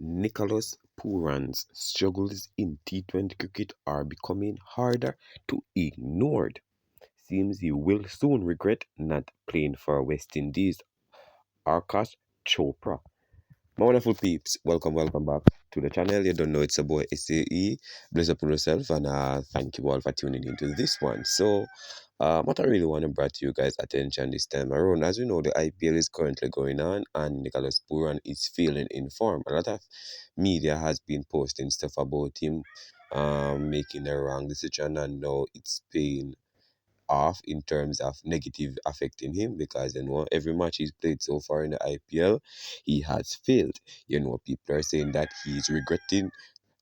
Nicholas Pooran's struggles in T20 cricket are becoming harder to ignore. Seems he will soon regret not playing for West Indies. Aakash Chopra. My wonderful peeps, welcome back to the channel. You don't know it's a boy SAE. Bless up on yourself and thank you all for tuning into this one. So, what I really want to bring to you guys' attention this time around, as you know, the IPL is currently going on and Nicholas Pooran is feeling in form. A lot of media has been posting stuff about him making a wrong decision and now it's paying off in terms of negative affecting him because every match he's played so far in the IPL he has failed. People are saying that he's regretting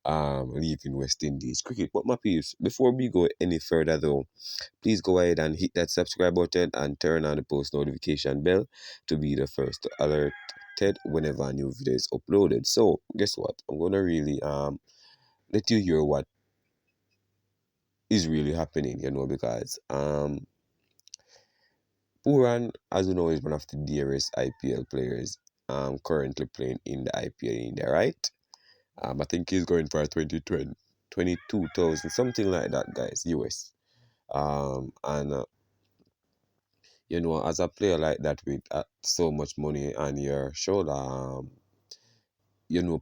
leaving West Indies cricket. But my peeps, before we go any further though, please go ahead and hit that subscribe button and turn on the post notification bell to be the first to alerted whenever a new video is uploaded. So guess what? I'm gonna really let you hear what is really happening, because Pooran, as you know, is one of the dearest IPL players currently playing in the IPL in India, right? I think he's going for a 22,000, something like that, guys, US. And as a player like that with so much money on your shoulder,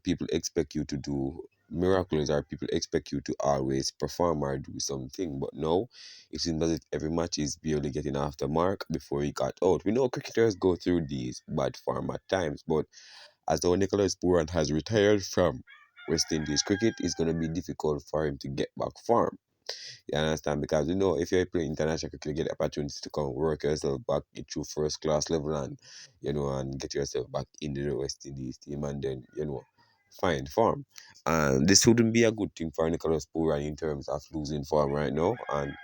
people expect you to do miracles or people expect you to always perform or do something. But no, it seems as if every match is barely getting off the mark before he got out. We know cricketers go through these bad form at times, but as though Nicholas Pooran has retired from West Indies cricket, it's going to be difficult for him to get back form. You understand? Because if you're playing international cricket, you get the opportunity to come work yourself back into first class level and and get yourself back into the West Indies team and then find form. And this wouldn't be a good thing for Nicholas Pooran in terms of losing form right now. And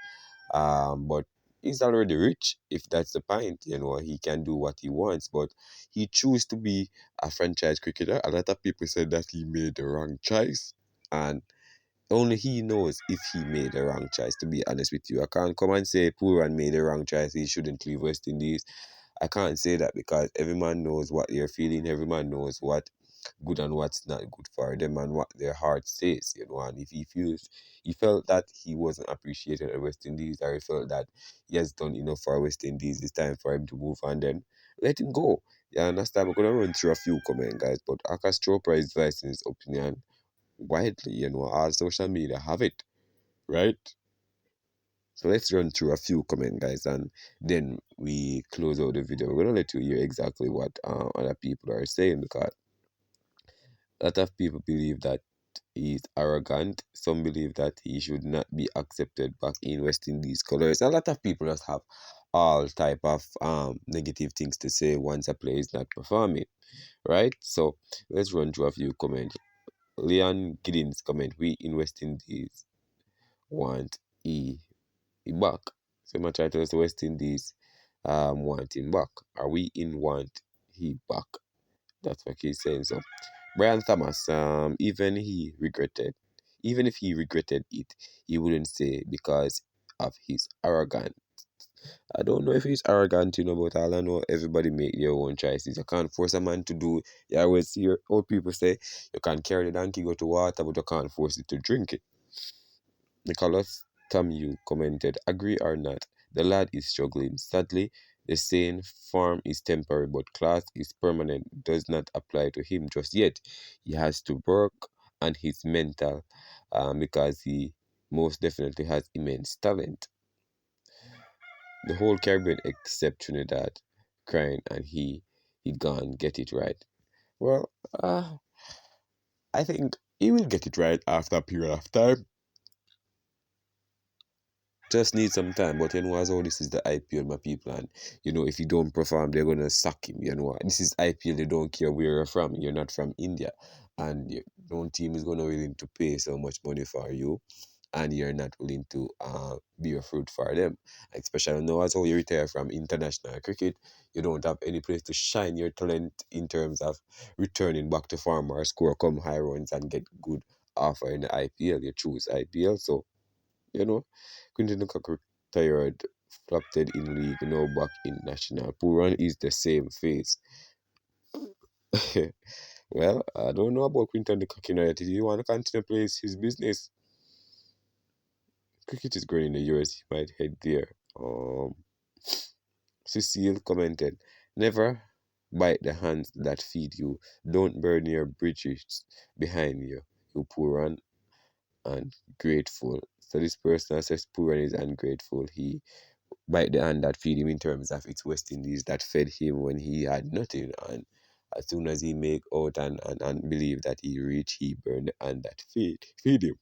but he's already rich, if that's the point. He can do what he wants, but he chose to be a franchise cricketer. A lot of people said that he made the wrong choice, and only he knows if he made the wrong choice, to be honest with you. I can't come and say Pooran made the wrong choice, he shouldn't leave West Indies. I can't say that because every man knows what they're feeling, every man knows what good and what's not good for them and what their heart says, and if he felt that he wasn't appreciated at West Indies, or he felt that he has done enough for West Indies, it's time for him to move on, then let him go. You understand? We're gonna run through a few comments, guys, but Akash Chopra is voicing his opinion widely, all social media have it, right? So let's run through a few comments, guys, and then we close out the video. We're gonna let you hear exactly what other people are saying because a lot of people believe that he's arrogant. Some believe that he should not be accepted back in West Indies colors. A lot of people just have all type of negative things to say once a player is not performing, right? So let's run through a few comments. Leon Giddins comment: we in West Indies want he back. So my try to us the West Indies want him back. Are we in want he back? That's what he's saying. So Brian Thomas, even if he regretted it, he wouldn't say because of his arrogance. I don't know if he's arrogant, but all I know, everybody make their own choices. You can't force a man to do. You always hear old people say you can carry the donkey go to water, but you can't force it to drink it. Nicholas Tamu commented, agree or not, the lad is struggling. Sadly, the saying form is temporary but class is permanent does not apply to him just yet. He has to work on his mental because he most definitely has immense talent. The whole Caribbean except Trinidad crying and he gone get it right. Well, I think he will get it right after a period of time. Just need some time, but as all this is the IPL, my people, and if you don't perform, they're gonna sack him. This is IPL, they don't care where you're from. You're not from India, and no team is gonna willing to pay so much money for you, and you're not willing to be a fruit for them. Especially now, as how you retire from international cricket, you don't have any place to shine your talent in terms of returning back to farm or score come high runs and get good offer in the IPL. You choose IPL, so you know, Quinton Lukaku tired, flopped in league, now back in national. Pooran is the same face. Well, I don't know about Quinton de Kock United. If you want to continue play his business, cricket is growing in the US. He might head there. Cecile commented, "Never bite the hands that feed you. Don't burn your bridges behind you. You Pooran and grateful." So this person says Pooran is ungrateful. He bite the hand that feed him in terms of it's West Indies that fed him when he had nothing. And as soon as he make out and believe that he rich, he burn the hand that feed him.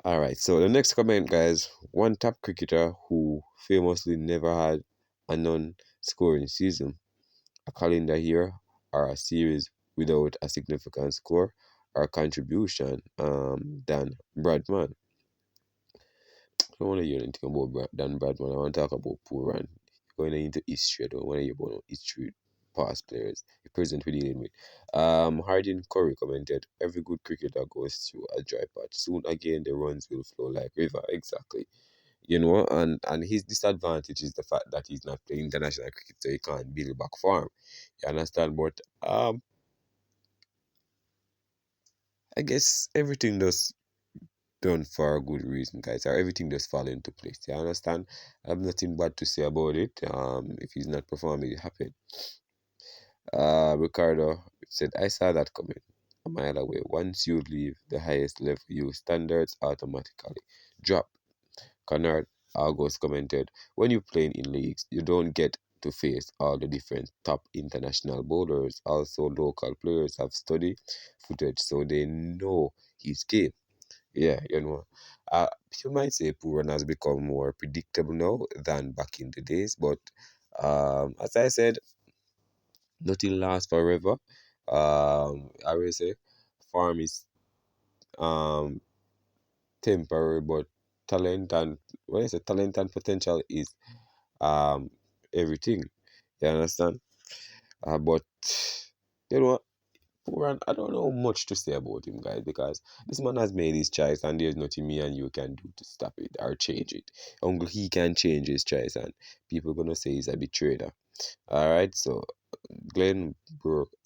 All right, so the next comment, guys. One top cricketer who famously never had a non-scoring season, a calendar year, or a series without a significant score or contribution, than Bradman. I don't want to hear anything about Dan Bradman. I want to talk about Pooran. Going into history, I don't want to hear about history past players, the present we're dealing with. Hardin Curry commented, "Every good cricketer goes through a dry patch. Soon again, the runs will flow like river." Exactly. And his disadvantage is the fact that he's not playing international cricket, so he can't build back farm. You understand? But I guess everything does done for a good reason, guys, or everything just fall into place. You understand? I have nothing bad to say about it. If he's not performing, it happened. Ricardo said, "I saw that coming a mile away. Once you leave the highest level, your standards automatically drop." Connard August commented, "When you're playing in leagues, you don't get to face all the different top international bowlers. Also, local players have study footage, so they know his game." Yeah, you might say Pooran has become more predictable now than back in the days, but as I said, nothing lasts forever. I will say farm is um temporary, but talent and when I say talent and potential is um everything. You understand? But you know Pooran, I don't know much to say about him, guys, because this man has made his choice, and there's nothing me and you can do to stop it or change it. Only he can change his choice, and people gonna say he's a betrayer. All right, so Glenn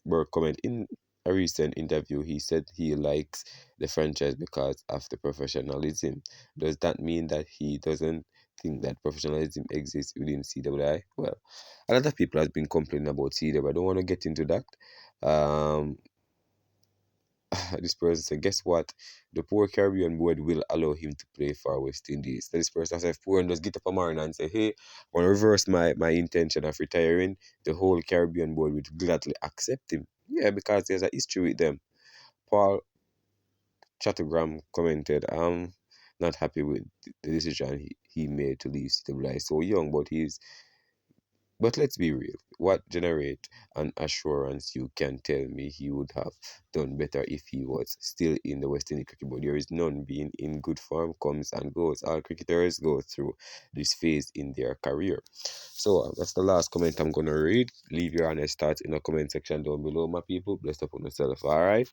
Burke comment in a recent interview. He said he likes the franchise because of the professionalism. Does that mean that he doesn't think that professionalism exists within CWI? Well, a lot of people has been complaining about CWI. I don't want to get into that. Um, this person said, "Guess what? The poor Caribbean board will allow him to play for West Indies." So this person said, "If Pooran just get up a morning and say, hey, I want to reverse my intention of retiring," the whole Caribbean board would gladly accept him. Yeah, because there's a history with them. Paul Chattergram commented, "I'm not happy with the decision he made to leave CWI. So young, but let's be real. What generate an assurance you can tell me he would have done better if he was still in the West Indies cricket? But there is none. Being in good form comes and goes. All cricketers go through this phase in their career." So that's the last comment I'm gonna read. Leave your honest thoughts in the comment section down below, my people. Bless up on yourself. All right.